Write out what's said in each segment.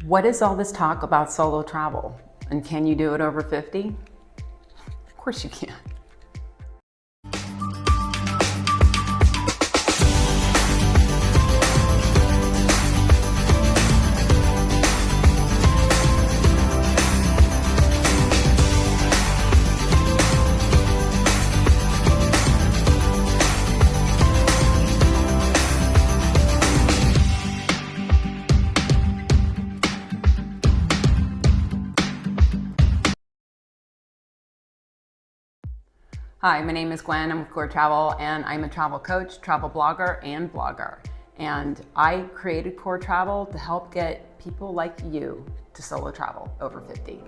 What is all this talk about solo travel? And can you do it over 50? Of course you can. Hi, my name is Gwen. I'm with CORR TRAVEL, and I'm a travel coach, travel blogger, and blogger. And I created CORR TRAVEL to help get people like you to solo travel over 50.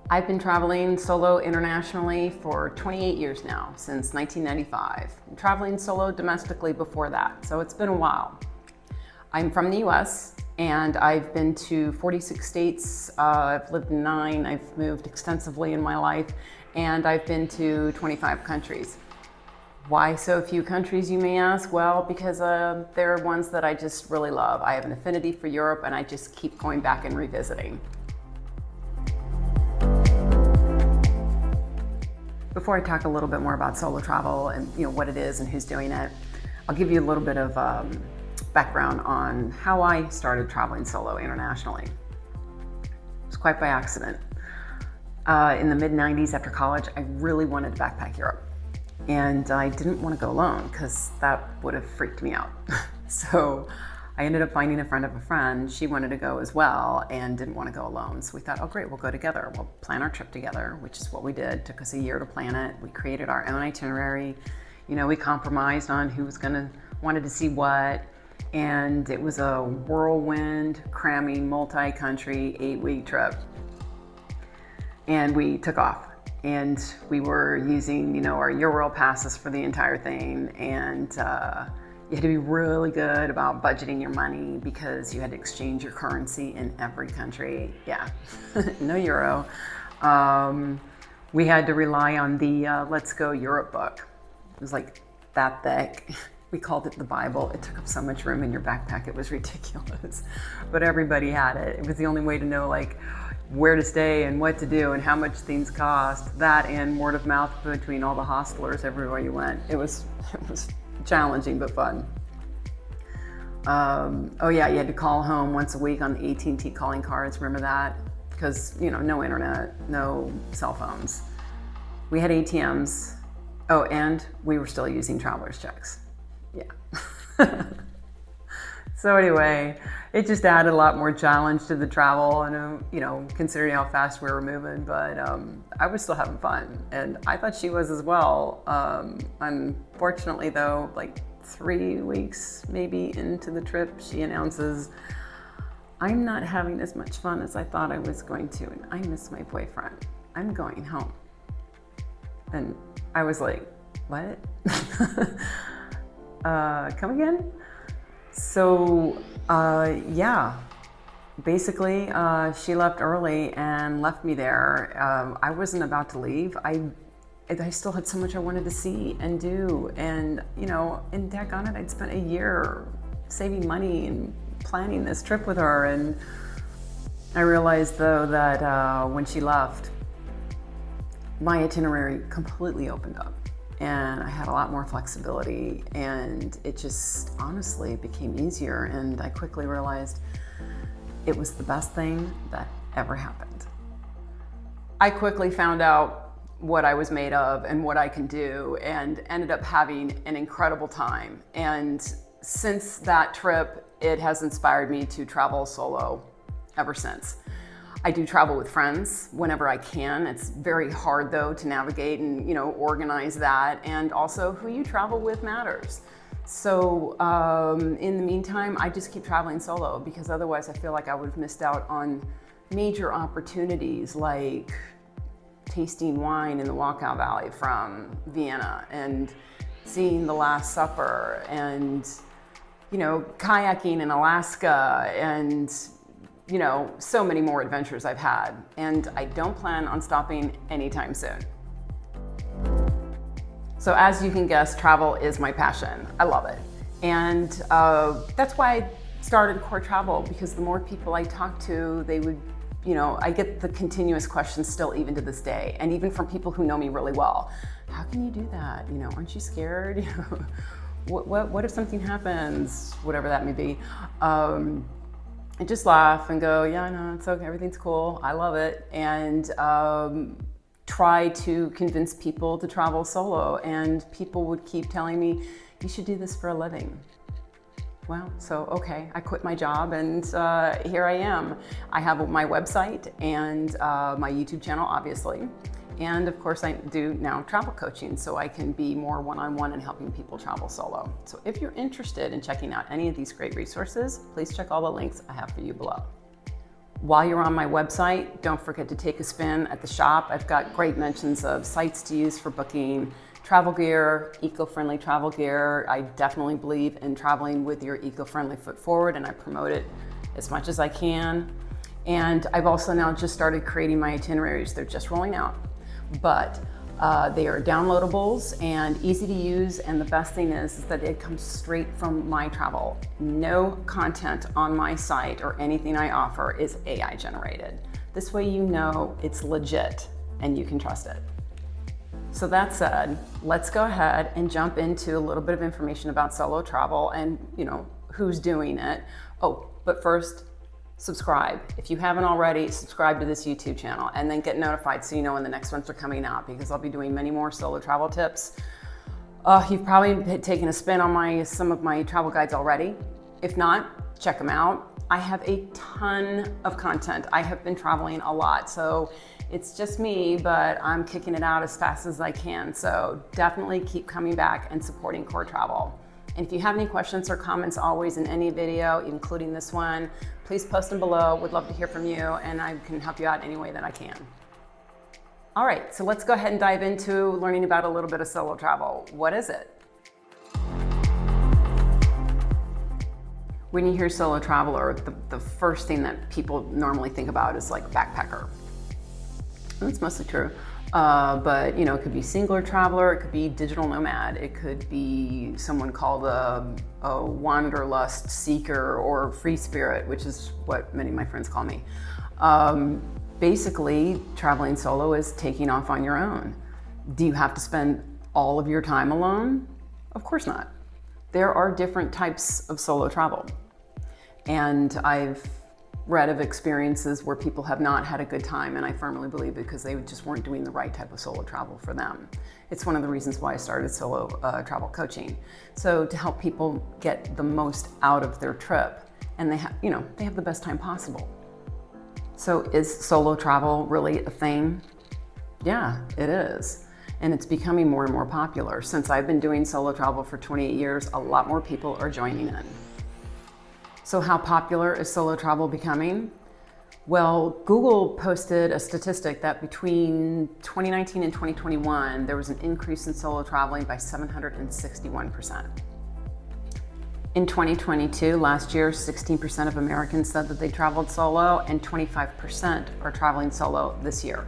I've been traveling solo internationally for 28 years now, since 1995. I'm traveling solo domestically before that, so it's been a while. I'm from the US, and I've been to 46 states. I've lived in 9. I've moved extensively in my life, and I've been to 25 countries. Why so few countries, you may ask? Well, because they're ones that I just really love. I have an affinity for Europe, and I just keep going back and revisiting. Before I talk a little bit more about solo travel and what it is and who's doing it, I'll give you a little bit of background on how I started traveling solo internationally. It was quite by accident. In the mid-90s after college, I really wanted to backpack Europe. And I didn't want to go alone because that would have freaked me out. So I ended up finding a friend of a friend. She wanted to go as well and didn't want to go alone. So we thought, oh great, we'll go together. We'll plan our trip together, which is what we did. It took us a year to plan it. We created our own itinerary. We compromised on who was wanted to see what. And it was a whirlwind, cramming, multi-country, 8-week trip. And we took off, and we were using, our Euro passes for the entire thing. And you had to be really good about budgeting your money because you had to exchange your currency in every country. Yeah, no Euro. We had to rely on the Let's Go Europe book. It was like that thick. We called it the Bible. It took up so much room in your backpack. It was ridiculous, but everybody had it. It was the only way to know where to stay and what to do and how much things cost. That and word of mouth between all the hostelers everywhere you went. It was challenging but fun. Oh yeah, you had to call home once a week on the AT&T calling cards. Remember that? Because no internet, no cell phones. We had ATMs. Oh, and we were still using traveler's checks. Yeah. So anyway, it just added a lot more challenge to the travel, and considering how fast we were moving. But I was still having fun, and I thought she was as well. Unfortunately, though, 3 weeks maybe into the trip, she announces, "I'm not having as much fun as I thought I was going to, and I miss my boyfriend. I'm going home." And I was like, "What?" Come again? So, yeah, basically, she left early and left me there. I wasn't about to leave. I still had so much I wanted to see and do. And, and daggone it, I'd spent a year saving money and planning this trip with her. And I realized, though, that when she left, my itinerary completely opened up. And I had a lot more flexibility, and it just honestly became easier. And I quickly realized it was the best thing that ever happened. I quickly found out what I was made of and what I can do, and ended up having an incredible time. And since that trip, it has inspired me to travel solo ever since. I do travel with friends whenever I can. It's very hard, though, to navigate and organize that, and also who you travel with matters. So in the meantime, I just keep traveling solo, because otherwise I feel like I would have missed out on major opportunities like tasting wine in the Wachau Valley from Vienna, and seeing the Last Supper, and kayaking in Alaska, and so many more adventures I've had, and I don't plan on stopping anytime soon. So as you can guess, travel is my passion. I love it. And that's why started CORR Travel because the more people I talked to, they would, I get the continuous questions still even to this day, and even from people who know me really well. How can you do that? Aren't you scared? What if something happens? Whatever that may be. I just laugh and go, yeah, no, it's okay, everything's cool, I love it, and try to convince people to travel solo, and people would keep telling me, you should do this for a living. Well, so okay, I quit my job and here I am. I have my website and my YouTube channel, obviously. And of course I do now travel coaching, so I can be more one-on-one and helping people travel solo. So if you're interested in checking out any of these great resources, please check all the links I have for you below. While you're on my website, don't forget to take a spin at the shop. I've got great mentions of sites to use for booking travel gear, eco-friendly travel gear. I definitely believe in traveling with your eco-friendly foot forward, and I promote it as much as I can. And I've also now just started creating my itineraries. They're just rolling out, but they are downloadables and easy to use, and the best thing is that it comes straight from my travel. No content on my site or anything I offer is AI generated. This way you know it's legit and you can trust it. So that said, let's go ahead and jump into a little bit of information about solo travel and who's doing it. Oh, but first, subscribe. If you haven't already, subscribe to this YouTube channel and then get notified so you know when the next ones are coming out, because I'll be doing many more solo travel tips. You've probably taken a spin on some of my travel guides already. If not, check them out. I have a ton of content. I have been traveling a lot, so it's just me, but I'm kicking it out as fast as I can. So definitely keep coming back and supporting CORR Travel. And if you have any questions or comments always in any video, including this one, please post them below. Would love to hear from you, and I can help you out any way that I can. All right, so let's go ahead and dive into learning about a little bit of solo travel. What is it? When you hear solo traveler, the first thing that people normally think about is like backpacker. And that's mostly true. But it could be singular traveler, it could be digital nomad, it could be someone called a wanderlust seeker or free spirit, which is what many of my friends call me. Basically, traveling solo is taking off on your own. Do you have to spend all of your time alone? Of course not. There are different types of solo travel. And I've read of experiences where people have not had a good time, and I firmly believe because they just weren't doing the right type of solo travel for them. It's one of the reasons why I started solo travel coaching. So to help people get the most out of their trip, and they have the best time possible. So is solo travel really a thing? Yeah, it is. And it's becoming more and more popular. Since I've been doing solo travel for 28 years, a lot more people are joining in. So how popular is solo travel becoming? Well, Google posted a statistic that between 2019 and 2021, there was an increase in solo traveling by 761%. In 2022, last year, 16% of Americans said that they traveled solo, and 25% are traveling solo this year.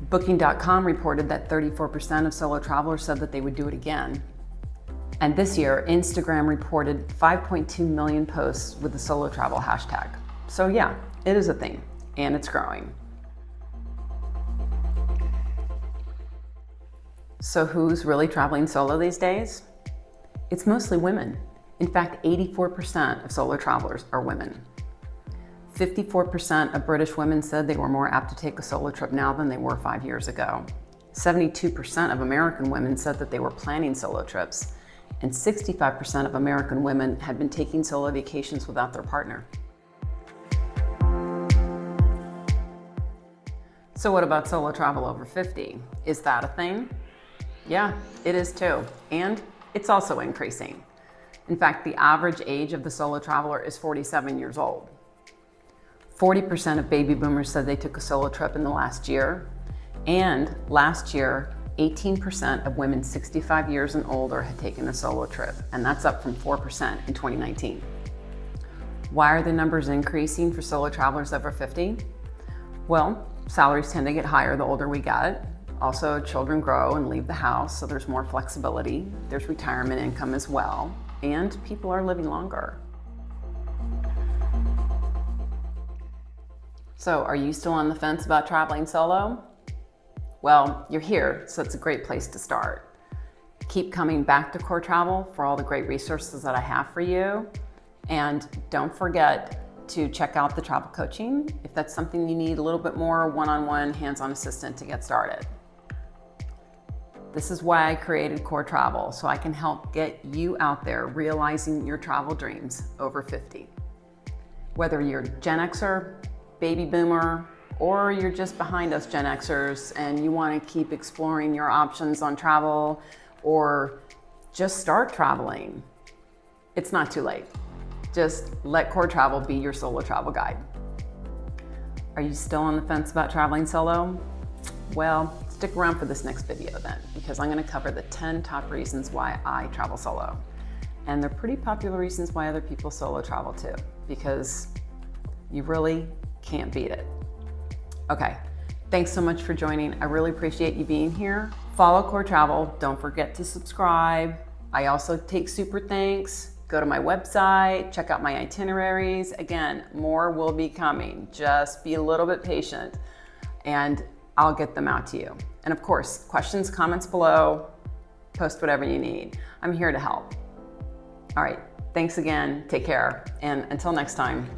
Booking.com reported that 34% of solo travelers said that they would do it again. And this year, Instagram reported 5.2 million posts with the solo travel hashtag. So yeah, it is a thing, and it's growing. So who's really traveling solo these days? It's mostly women. In fact, 84% of solo travelers are women. 54% of British women said they were more apt to take a solo trip now than they were 5 years ago. 72% of American women said that they were planning solo trips, and 65% of American women had been taking solo vacations without their partner. So what about solo travel over 50? Is that a thing? Yeah, it is too, and it's also increasing. In fact, the average age of the solo traveler is 47 years old. 40% of baby boomers said they took a solo trip in the last year, and last year, 18% of women 65 years and older had taken a solo trip, and that's up from 4% in 2019. Why are the numbers increasing for solo travelers over 50? Well, salaries tend to get higher the older we get. Also, children grow and leave the house, so there's more flexibility. There's retirement income as well, and people are living longer. So are you still on the fence about traveling solo? Well, you're here, so it's a great place to start. Keep coming back to CORR Travel for all the great resources that I have for you. And don't forget to check out the travel coaching if that's something you need a little bit more one-on-one hands-on assistant to get started. This is why I created CORR Travel, so I can help get you out there realizing your travel dreams over 50. Whether you're Gen Xer, baby boomer, or you're just behind us Gen Xers and you want to keep exploring your options on travel or just start traveling, it's not too late. Just let CORR Travel be your solo travel guide. Are you still on the fence about traveling solo? Well, stick around for this next video then, because I'm going to cover the 10 top reasons why I travel solo. And they're pretty popular reasons why other people solo travel too, because you really can't beat it. Okay, thanks so much for joining. I really appreciate you being here. Follow CORR Travel. Don't forget to subscribe. I also take super thanks. Go to my website, check out my itineraries. Again, more will be coming. Just be a little bit patient and I'll get them out to you. And of course, questions, comments below, post whatever you need. I'm here to help. All right, thanks again. Take care. And until next time.